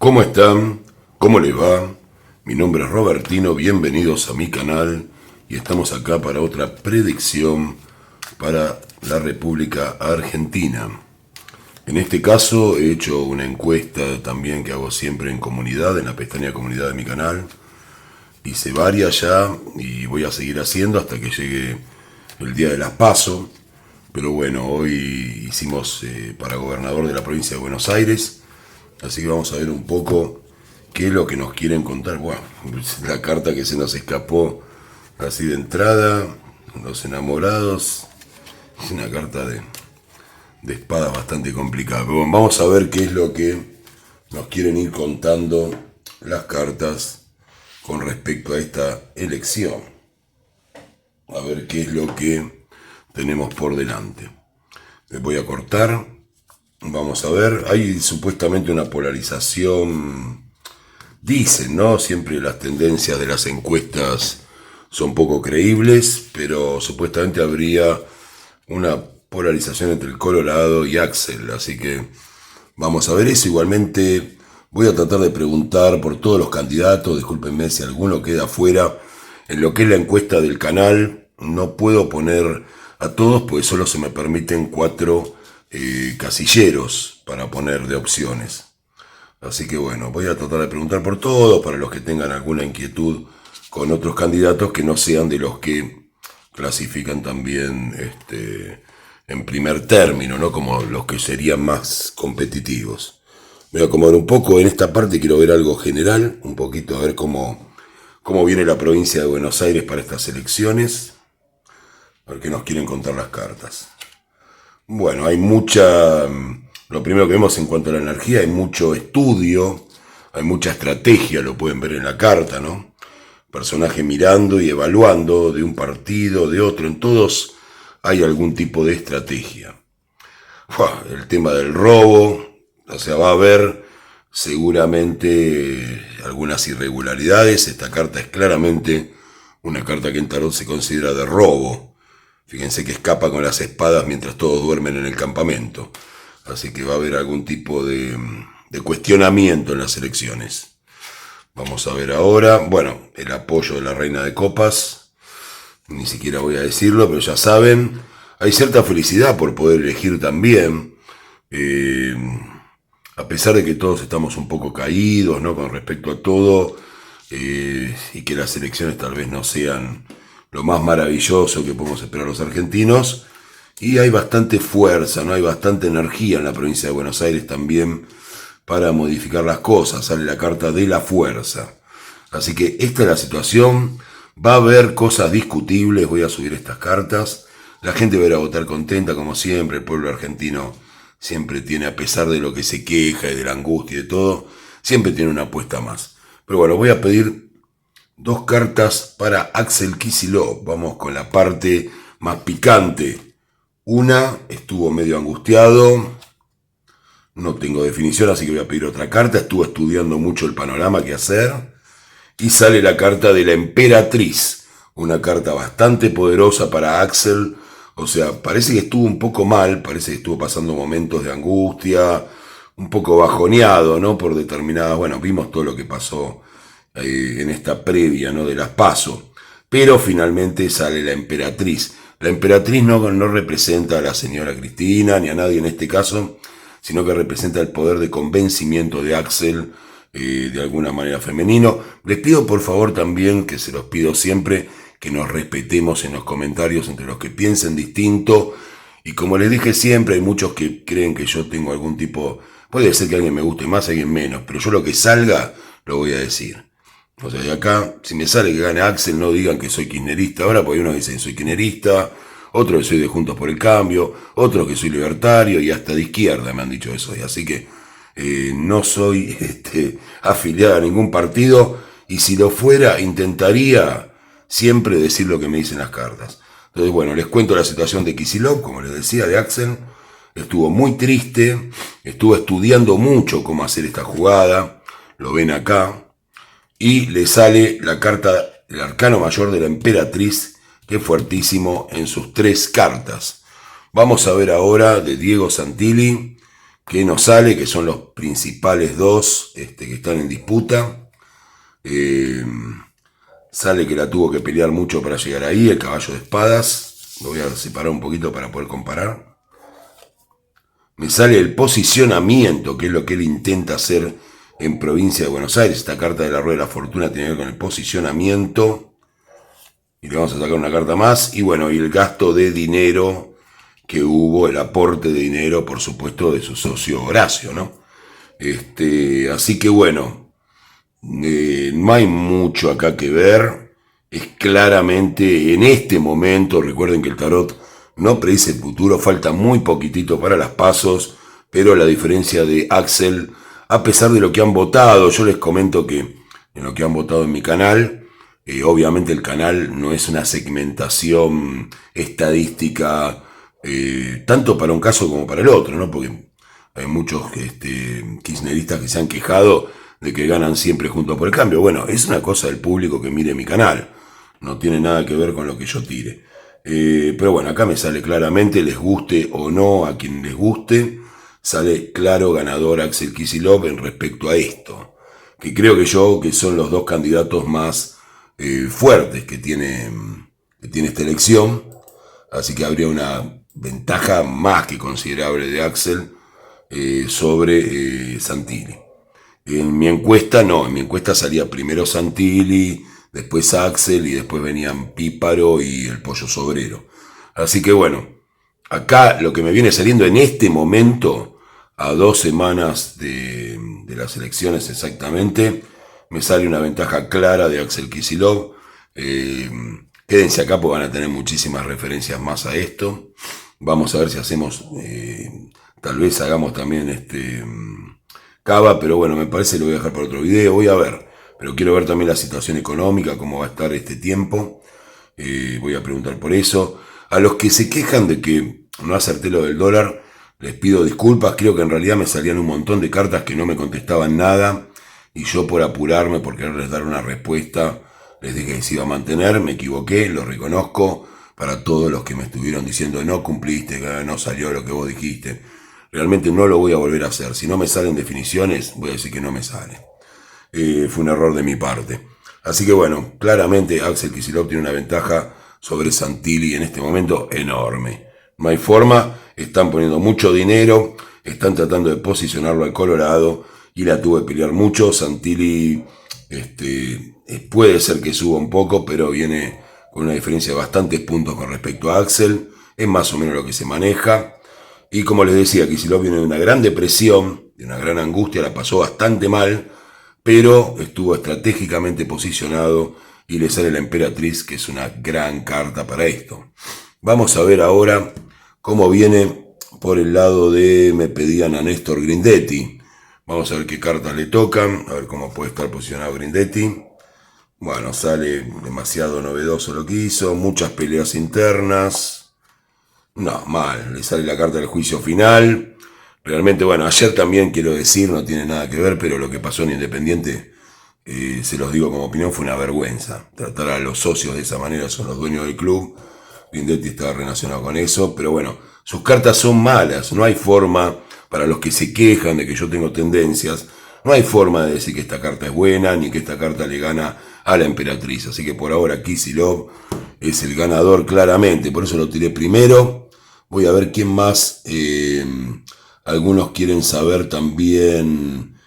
¿Cómo están? ¿Cómo les va? Mi nombre es Robertino, bienvenidos a mi canal y estamos acá para otra predicción para la República Argentina. En este caso he hecho una encuesta también que hago siempre en comunidad, en la pestaña comunidad de mi canal. Hice varias ya y voy a seguir haciendo hasta que llegue el día de las PASO. Pero bueno, hoy hicimos para gobernador de la provincia de Buenos Aires. Así que vamos a ver un poco qué es lo que nos quieren contar. Bueno, la carta que se nos escapó así de entrada, los enamorados. Es una carta de espadas bastante complicada. Pero bueno, vamos a ver qué es lo que nos quieren ir contando las cartas con respecto a esta elección. A ver qué es lo que tenemos por delante. Les voy a cortar. Vamos a ver, hay supuestamente una polarización, dicen, ¿no? Siempre las tendencias de las encuestas son poco creíbles, pero supuestamente habría una polarización entre el Colorado y Axel, así que vamos a ver eso. Igualmente voy a tratar de preguntar por todos los candidatos, discúlpenme si alguno queda fuera. En lo que es la encuesta del canal, no puedo poner a todos, pues solo se me permiten 4 casilleros para poner de opciones. Así que bueno, voy a tratar de preguntar por todos, para los que tengan alguna inquietud con otros candidatos que no sean de los que clasifican también en primer término, ¿no? Como los que serían más competitivos. Me voy a acomodar un poco en esta parte, quiero ver algo general, un poquito a ver cómo viene la provincia de Buenos Aires para estas elecciones, a ver qué nos quieren contar las cartas. Bueno, hay lo primero que vemos en cuanto a la energía, hay mucho estudio, hay mucha estrategia, lo pueden ver en la carta, ¿no? Personaje mirando y evaluando de un partido, de otro, en todos hay algún tipo de estrategia. El tema del robo, o sea, va a haber seguramente algunas irregularidades. Esta carta es claramente una carta que en tarot se considera de robo. Fíjense que escapa con las espadas mientras todos duermen en el campamento. Así que va a haber algún tipo de cuestionamiento en las elecciones. Vamos a ver ahora, bueno, el apoyo de la Reina de Copas. Ni siquiera voy a decirlo, pero ya saben, hay cierta felicidad por poder elegir también. A pesar de que todos estamos un poco caídos, ¿no? Con respecto a todo, y que las elecciones tal vez no sean lo más maravilloso que podemos esperar los argentinos, y hay bastante fuerza, ¿no? Hay bastante energía en la provincia de Buenos Aires también para modificar las cosas. Sale la carta de la fuerza. Así que esta es la situación. Va a haber cosas discutibles, voy a subir estas cartas. La gente va a ir a votar contenta como siempre. El pueblo argentino siempre tiene, a pesar de lo que se queja y de la angustia y de todo, siempre tiene una apuesta más. Pero bueno, voy a pedir 2 cartas para Axel Kicillof. Vamos con la parte más picante. Una, estuvo medio angustiado. No tengo definición, así que voy a pedir otra carta. Estuvo estudiando mucho el panorama que hacer. Y sale la carta de la Emperatriz. Una carta bastante poderosa para Axel. O sea, parece que estuvo un poco mal. Parece que estuvo pasando momentos de angustia. Un poco bajoneado, ¿no? Por determinadas... Bueno, vimos todo lo que pasó en esta previa, ¿no? De las PASO, pero finalmente sale la Emperatriz. La Emperatriz no representa a la señora Cristina ni a nadie en este caso, sino que representa el poder de convencimiento de Axel, de alguna manera femenino. Les pido por favor también, que se los pido siempre, que nos respetemos en los comentarios entre los que piensen distinto. Y como les dije siempre, hay muchos que creen que yo tengo algún tipo... Puede ser que alguien me guste más, alguien menos, pero yo lo que salga lo voy a decir. O sea, de acá, si me sale que gane Axel, no digan que soy kirchnerista ahora, porque hay unos que dicen que soy kirchnerista, otros que soy de Juntos por el Cambio, otros que soy libertario y hasta de izquierda me han dicho eso. Y así que no soy afiliado a ningún partido, y si lo fuera, intentaría siempre decir lo que me dicen las cartas. Entonces, bueno, les cuento la situación de Kicillof, como les decía, de Axel. Estuvo muy triste, estuvo estudiando mucho cómo hacer esta jugada, lo ven acá. Y le sale la carta, el arcano mayor de la Emperatriz, que es fuertísimo en sus 3 cartas. Vamos a ver ahora de Diego Santilli que nos sale, que son los principales dos que están en disputa. Sale que la tuvo que pelear mucho para llegar ahí, el caballo de espadas. Lo voy a separar un poquito para poder comparar. Me sale el posicionamiento, que es lo que él intenta hacer en provincia de Buenos Aires. Esta carta de la Rueda de la Fortuna tiene que ver con el posicionamiento. Y le vamos a sacar una carta más. Y bueno, y el gasto de dinero que hubo, el aporte de dinero, por supuesto, de su socio Horacio, ¿no? Así que bueno, no hay mucho acá que ver. Es claramente en este momento, recuerden que el tarot no predice el futuro, falta muy poquitito para las pasos, pero la diferencia de Axel, a pesar de lo que han votado, yo les comento que en lo que han votado en mi canal, obviamente el canal no es una segmentación estadística, tanto para un caso como para el otro, ¿no? Porque hay muchos kirchneristas que se han quejado de que ganan siempre juntos por el cambio. Bueno, es una cosa del público que mire mi canal, no tiene nada que ver con lo que yo tire. Pero bueno, acá me sale claramente, les guste o no, a quien les guste, sale claro ganador Axel Kicillof en respecto a esto, que creo que son los dos candidatos más fuertes que tiene esta elección, así que habría una ventaja más que considerable de Axel sobre Santilli. En mi encuesta no, en mi encuesta salía primero Santilli, después Axel y después venían Píparo y el Pollo Sobrero. Así que bueno, acá lo que me viene saliendo en este momento, a 2 semanas de las elecciones exactamente, me sale una ventaja clara de Axel Kicillof. Quédense acá porque van a tener muchísimas referencias más a esto. Vamos a ver si hacemos, tal vez hagamos también Cava, pero bueno, me parece que lo voy a dejar para otro video, voy a ver. Pero quiero ver también la situación económica, cómo va a estar este tiempo. Voy a preguntar por eso. A los que se quejan de que no acerté lo del dólar, les pido disculpas. Creo que en realidad me salían un montón de cartas que no me contestaban nada. Y yo por apurarme, por quererles dar una respuesta, les dije que se iba a mantener. Me equivoqué, lo reconozco. Para todos los que me estuvieron diciendo no cumpliste, no salió lo que vos dijiste. Realmente no lo voy a volver a hacer. Si no me salen definiciones, voy a decir que no me sale. Fue un error de mi parte. Así que bueno, claramente Axel Kicillof tiene una ventaja sobre Santilli en este momento enorme. No hay forma, están poniendo mucho dinero, están tratando de posicionarlo al Colorado y la tuvo que pelear mucho. Santilli puede ser que suba un poco, pero viene con una diferencia de bastantes puntos con respecto a Axel. Es más o menos lo que se maneja. Y como les decía, Kicillof viene de una gran depresión, de una gran angustia, la pasó bastante mal, pero estuvo estratégicamente posicionado y le sale la Emperatriz, que es una gran carta para esto. Vamos a ver ahora cómo viene por el lado de, me pedían a Néstor Grindetti. Vamos a ver qué cartas le tocan, a ver cómo puede estar posicionado Grindetti. Bueno, sale demasiado novedoso lo que hizo, muchas peleas internas. No, mal, le sale la carta del juicio final. Realmente, bueno, ayer también quiero decir, no tiene nada que ver, pero lo que pasó en Independiente, se los digo como opinión, fue una vergüenza. Tratar a los socios de esa manera, son los dueños del club. Grindetti estaba relacionado con eso, pero bueno, sus cartas son malas, no hay forma, para los que se quejan de que yo tengo tendencias, no hay forma de decir que esta carta es buena, ni que esta carta le gana a la Emperatriz. Así que por ahora Kicillof es el ganador claramente, por eso lo tiré primero. Voy a ver quién más. Algunos quieren saber también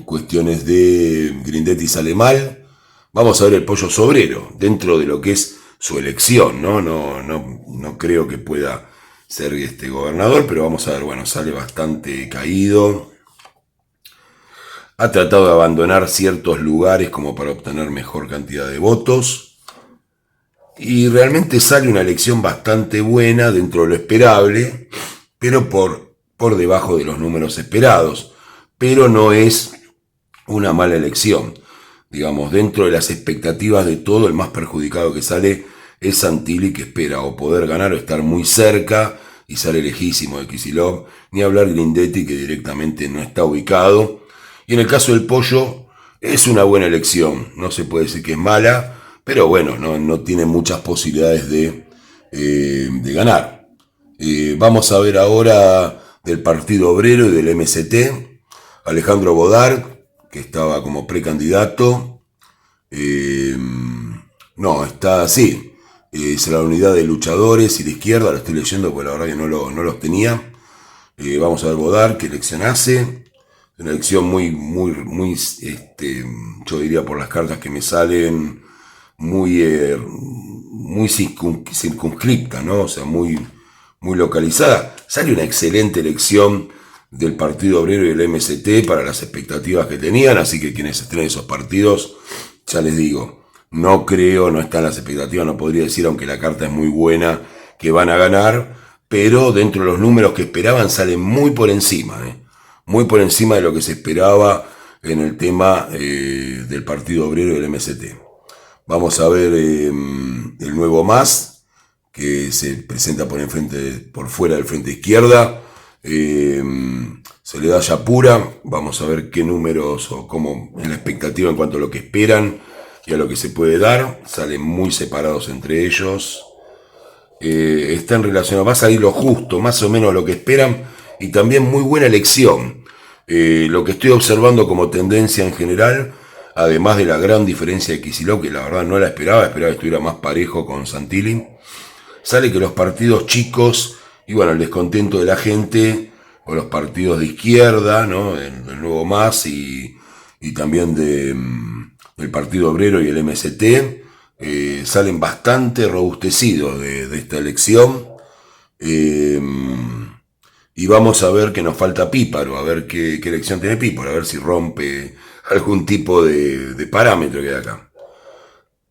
cuestiones de Grindetti sale mal. Vamos a ver el Pollo Sobrero, dentro de lo que es su elección, ¿no? No creo que pueda ser gobernador, pero vamos a ver, bueno, sale bastante caído. Ha tratado de abandonar ciertos lugares como para obtener mejor cantidad de votos. Y realmente sale una elección bastante buena dentro de lo esperable, pero por debajo de los números esperados. Pero no es una mala elección. Digamos, dentro de las expectativas de todo, el más perjudicado que sale es Santilli, que espera o poder ganar o estar muy cerca, y sale lejísimo de Kicillof. Ni hablar Grindetti, que directamente no está ubicado. Y en el caso del Pollo, es una buena elección. No se puede decir que es mala, pero bueno, no tiene muchas posibilidades de ganar. Vamos a ver ahora del Partido Obrero y del MST, Alejandro Bodart, que estaba como precandidato, no, está así, es la unidad de luchadores y de izquierda, lo estoy leyendo porque la verdad que no los tenía. Vamos a ver Bodart, qué elección hace. Una elección muy, yo diría por las cartas que me salen, muy circunscripta, ¿no? O sea, muy localizada. Sale una excelente elección del Partido Obrero y del MST para las expectativas que tenían, así que quienes estén en esos partidos, ya les digo, no están las expectativas, no podría decir, aunque la carta es muy buena, que van a ganar, pero dentro de los números que esperaban salen muy por encima, muy por encima de lo que se esperaba en el tema del Partido Obrero y del MST. Vamos a ver el nuevo MAS, que se presenta por fuera del frente izquierda. Soledad Yapura, vamos a ver qué números o cómo es la expectativa en cuanto a lo que esperan y a lo que se puede dar. Salen muy separados entre ellos. Están relacionados, va a salir lo justo, más o menos lo que esperan, y también muy buena elección. Lo que estoy observando como tendencia en general, además de la gran diferencia de Kicillof, que la verdad no la esperaba que estuviera más parejo con Santilli, sale que los partidos chicos, y bueno, el descontento de la gente, o los partidos de izquierda, ¿no? El Nuevo MAS y también del Partido Obrero y el MST, salen bastante robustecidos de esta elección. Y vamos a ver que nos falta Píparo, a ver qué elección tiene Píparo, a ver si rompe algún tipo de parámetro que hay acá.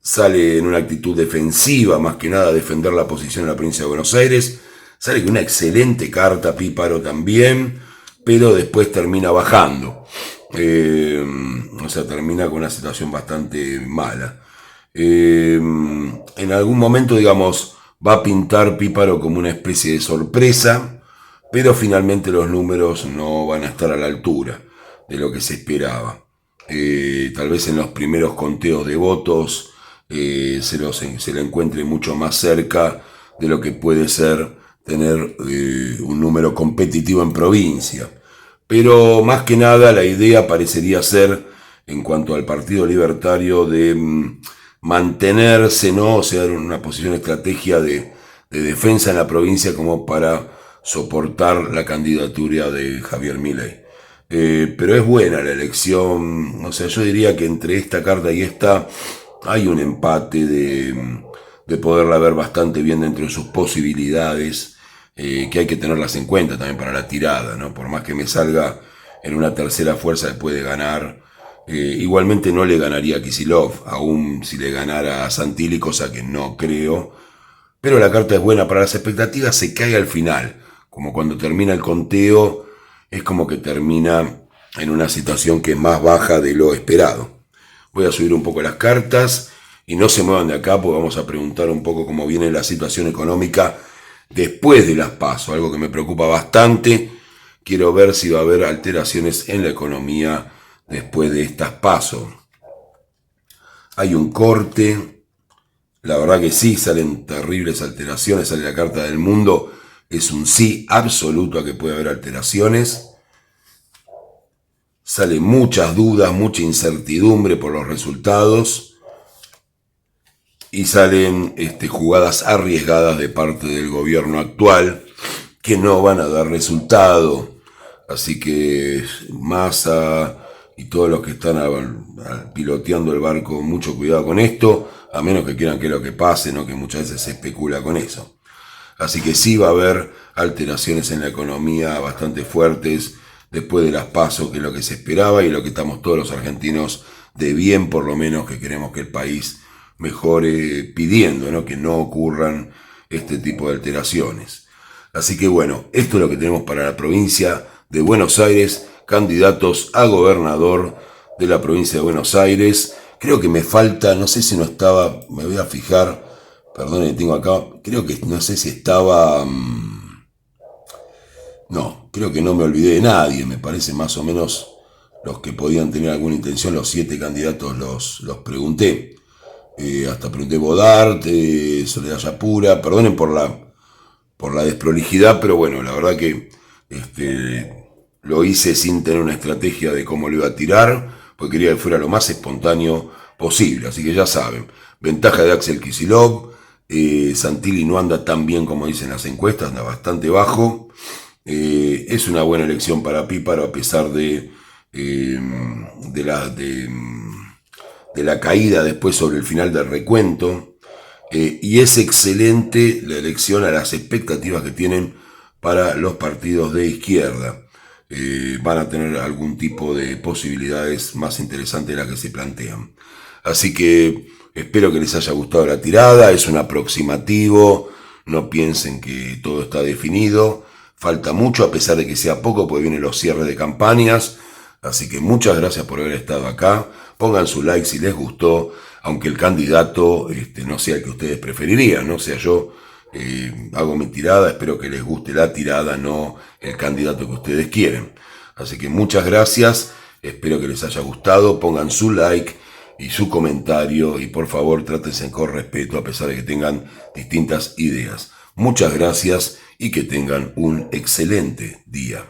Sale en una actitud defensiva, más que nada defender la posición en la provincia de Buenos Aires. Sale con una excelente carta Píparo también, pero después termina bajando. O sea, termina con una situación bastante mala. En algún momento, digamos, va a pintar Píparo como una especie de sorpresa, pero finalmente los números no van a estar a la altura de lo que se esperaba. Tal vez en los primeros conteos de votos se le encuentre mucho más cerca de lo que puede ser tener un número competitivo en provincia. Pero más que nada la idea parecería ser, en cuanto al Partido Libertario, de mantenerse, ¿no? O sea, en una posición, estrategia de defensa en la provincia como para soportar la candidatura de Javier Milei. Pero es buena la elección, o sea, yo diría que entre esta carta y esta hay un empate de poderla ver bastante bien dentro de sus posibilidades, que hay que tenerlas en cuenta también para la tirada, ¿no? Por más que me salga en una tercera fuerza después de ganar, igualmente no le ganaría a Kicillof, aún si le ganara a Santilli, cosa que no creo. Pero la carta es buena para las expectativas, se cae al final, como cuando termina el conteo, es como que termina en una situación que es más baja de lo esperado. Voy a subir un poco las cartas y no se muevan de acá, porque vamos a preguntar un poco cómo viene la situación económica después de las PASO, algo que me preocupa bastante. Quiero ver si va a haber alteraciones en la economía después de estas PASO. Hay un corte, la verdad que sí, salen terribles alteraciones, sale la carta del mundo, es un sí absoluto a que puede haber alteraciones. Salen muchas dudas, mucha incertidumbre por los resultados. Y salen jugadas arriesgadas de parte del gobierno actual que no van a dar resultado. Así que Massa y todos los que están piloteando el barco, mucho cuidado con esto, a menos que quieran que lo que pase, ¿no? Que muchas veces se especula con eso. Así que sí va a haber alteraciones en la economía bastante fuertes después de las PASO, que es lo que se esperaba y lo que estamos todos los argentinos de bien, por lo menos, que queremos que el país mejore, pidiendo, ¿no? Que no ocurran este tipo de alteraciones. Así que bueno, esto es lo que tenemos para la provincia de Buenos Aires, candidatos a gobernador de la provincia de Buenos Aires. Creo que me falta, no sé si no estaba, me voy a fijar, perdón, tengo acá, creo que no sé si estaba, no, creo que no me olvidé de nadie, me parece más o menos los que podían tener alguna intención, los 7 candidatos los pregunté. Hasta pregunté Bodart, Soledad Yapura, perdonen por la desprolijidad, pero bueno, la verdad que Lo hice sin tener una estrategia de cómo lo iba a tirar, porque quería que fuera lo más espontáneo posible. Así que ya saben, ventaja de Axel Kicillof. Santilli no anda tan bien como dicen las encuestas, anda bastante bajo. Es una buena elección para Píparo a pesar de la caída después sobre el final del recuento. Y es excelente la elección a las expectativas que tienen para los partidos de izquierda. Van a tener algún tipo de posibilidades más interesantes de las que se plantean. Así que espero que les haya gustado la tirada, es un aproximativo, no piensen que todo está definido, falta mucho a pesar de que sea poco, porque vienen los cierres de campañas. Así que muchas gracias por haber estado acá, pongan su like si les gustó, aunque el candidato no sea el que ustedes preferirían, no sea yo. Hago mi tirada, espero que les guste la tirada, no el candidato que ustedes quieren. Así que muchas gracias, espero que les haya gustado, pongan su like y su comentario y por favor trátense con respeto a pesar de que tengan distintas ideas. Muchas gracias y que tengan un excelente día.